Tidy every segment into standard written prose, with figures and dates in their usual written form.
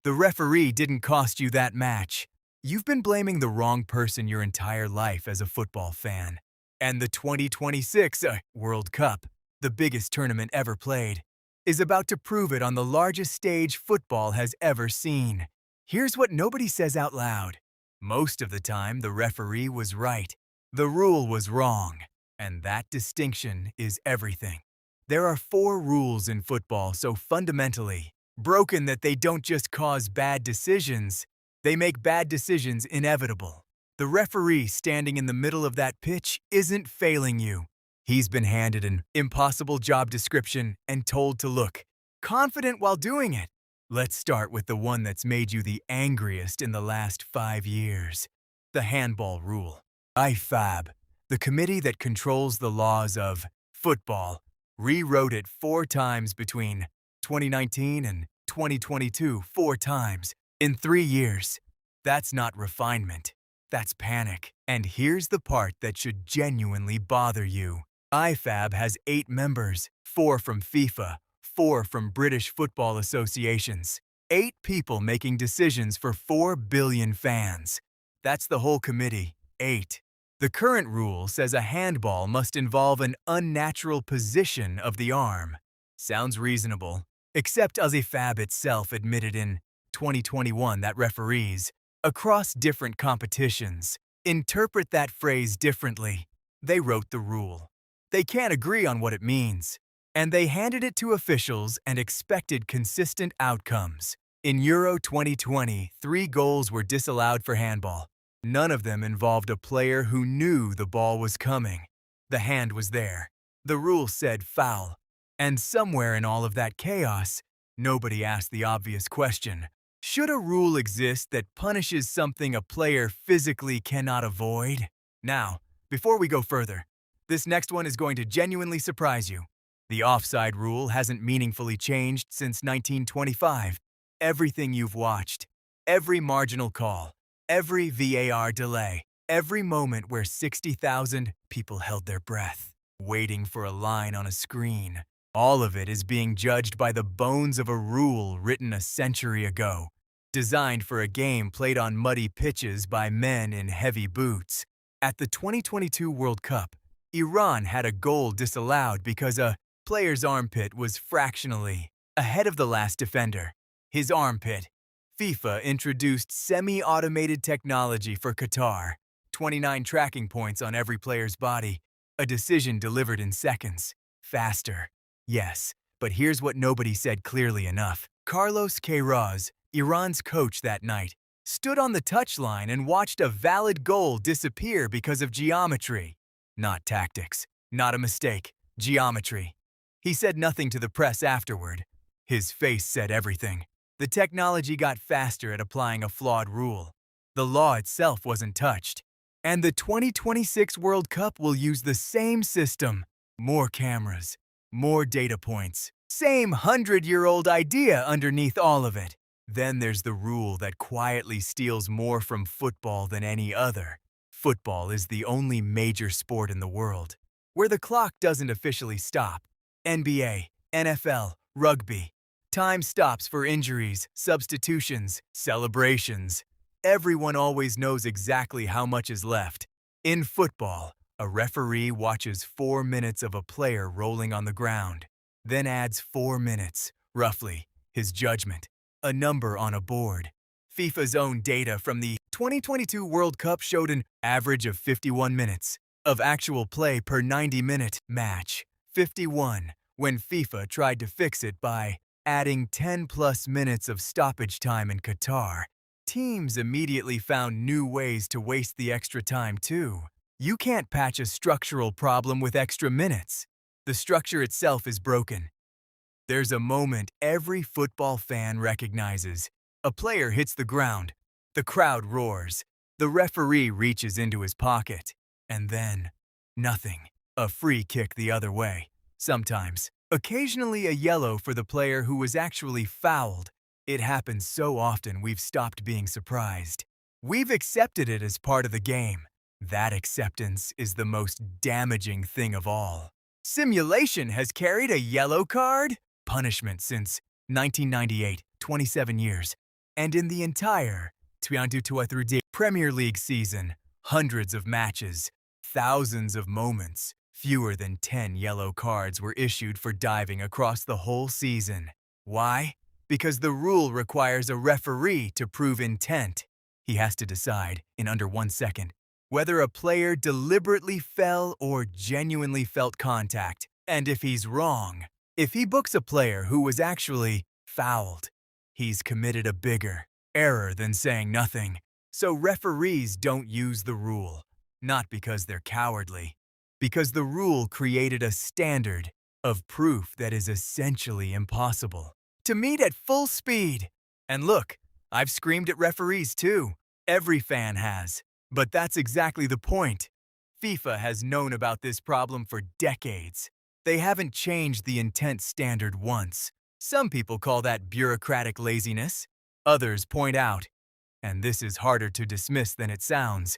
The referee didn't cost you that match. You've been blaming the wrong person your entire life as a football fan. And the 2026 World Cup, the biggest tournament ever played, is about to prove it on the largest stage football has ever seen. Here's what nobody says out loud. Most of the time, the referee was right. The rule was wrong. And that distinction is everything. There are 4 rules in football so fundamentally broken that they don't just cause bad decisions, they make bad decisions inevitable. The referee standing in the middle of that pitch isn't failing you. He's been handed an impossible job description and told to look confident while doing it. Let's start with the one that's made you the angriest in the last 5 years. The handball rule. IFAB, the committee that controls the laws of football, rewrote it 4 times between 2019 and 2022, 4 times in 3 years. That's not refinement. That's panic. And here's the part that should genuinely bother you. IFAB has 8 members, 4 from FIFA, 4 from British football associations. 8 people making decisions for 4 billion fans. That's the whole committee. 8. The current rule says a handball must involve an unnatural position of the arm. Sounds reasonable, except IFAB itself admitted in 2021 that referees, across different competitions, interpret that phrase differently. They wrote the rule. They can't agree on what it means, and they handed it to officials and expected consistent outcomes. In Euro 2020, 3 goals were disallowed for handball. None of them involved a player who knew the ball was coming. The hand was there. The rule said foul. And somewhere in all of that chaos, nobody asked the obvious question. Should a rule exist that punishes something a player physically cannot avoid? Now, before we go further, this next one is going to genuinely surprise you. The offside rule hasn't meaningfully changed since 1925. Everything you've watched, every marginal call, every VAR delay, every moment where 60,000 people held their breath, waiting for a line on a screen, all of it is being judged by the bones of a rule written a century ago, designed for a game played on muddy pitches by men in heavy boots. At the 2022 World Cup, Iran had a goal disallowed because a player's armpit was fractionally ahead of the last defender. His armpit. FIFA introduced semi-automated technology for Qatar, 29 tracking points on every player's body, a decision delivered in seconds. Faster. Yes, but here's what nobody said clearly enough. Carlos Queiroz, Iran's coach that night, stood on the touchline and watched a valid goal disappear because of geometry. Not tactics. Not a mistake. Geometry. He said nothing to the press afterward. His face said everything. The technology got faster at applying a flawed rule. The law itself wasn't touched. And the 2026 World Cup will use the same system. More cameras. More data points. Same 100-year-old idea underneath all of it. Then there's the rule that quietly steals more from football than any other. Football is the only major sport in the world where the clock doesn't officially stop. NBA, NFL, rugby. Time stops for injuries, substitutions, celebrations. Everyone always knows exactly how much is left. In football, a referee watches 4 minutes of a player rolling on the ground, then adds 4 minutes, roughly, his judgment, a number on a board. FIFA's own data from the 2022 World Cup showed an average of 51 minutes of actual play per 90-minute match. 51, when FIFA tried to fix it by adding 10-plus minutes of stoppage time in Qatar. Teams immediately found new ways to waste the extra time too. You can't patch a structural problem with extra minutes. The structure itself is broken. There's a moment every football fan recognizes. A player hits the ground. The crowd roars. The referee reaches into his pocket. And then, nothing. A free kick the other way. Sometimes. Occasionally a yellow for the player who was actually fouled. It happens so often we've stopped being surprised. We've accepted it as part of the game. That acceptance is the most damaging thing of all. Simulation has carried a yellow card punishment since 1998, 27 years. And in the entire 2023 Premier League season, hundreds of matches, thousands of moments, fewer than 10 yellow cards were issued for diving across the whole season. Why? Because the rule requires a referee to prove intent. He has to decide, in under 1 second, whether a player deliberately fell or genuinely felt contact. And if he's wrong, if he books a player who was actually fouled, he's committed a bigger error than saying nothing. So referees don't use the rule, not because they're cowardly, because the rule created a standard of proof that is essentially impossible to meet at full speed. And look, I've screamed at referees too. Every fan has. But that's exactly the point. FIFA has known about this problem for decades. They haven't changed the intent standard once. Some people call that bureaucratic laziness. Others point out, and this is harder to dismiss than it sounds,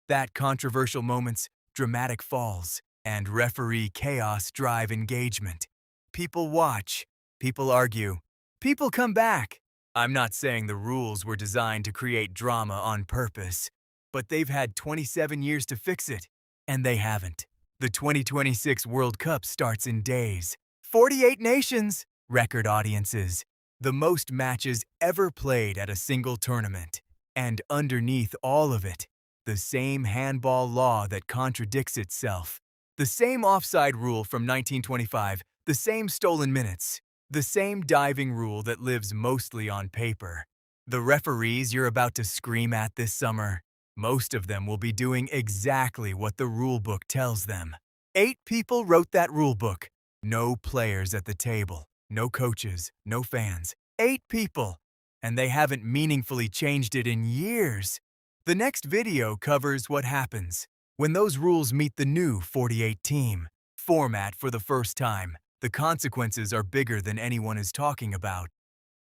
that controversial moments, dramatic falls, and referee chaos drive engagement. People watch, people argue, people come back. I'm not saying the rules were designed to create drama on purpose, but they've had 27 years to fix it, and they haven't. The 2026 World Cup starts in days. 48 nations, record audiences, the most matches ever played at a single tournament. And underneath all of it, the same handball law that contradicts itself. The same offside rule from 1925, the same stolen minutes, the same diving rule that lives mostly on paper. The referees you're about to scream at this summer, most of them will be doing exactly what the rulebook tells them. 8 people wrote that rulebook. No players at the table, no coaches, no fans. 8 people. And they haven't meaningfully changed it in years. The next video covers what happens when those rules meet the new 48-team format for the first time. The consequences are bigger than anyone is talking about.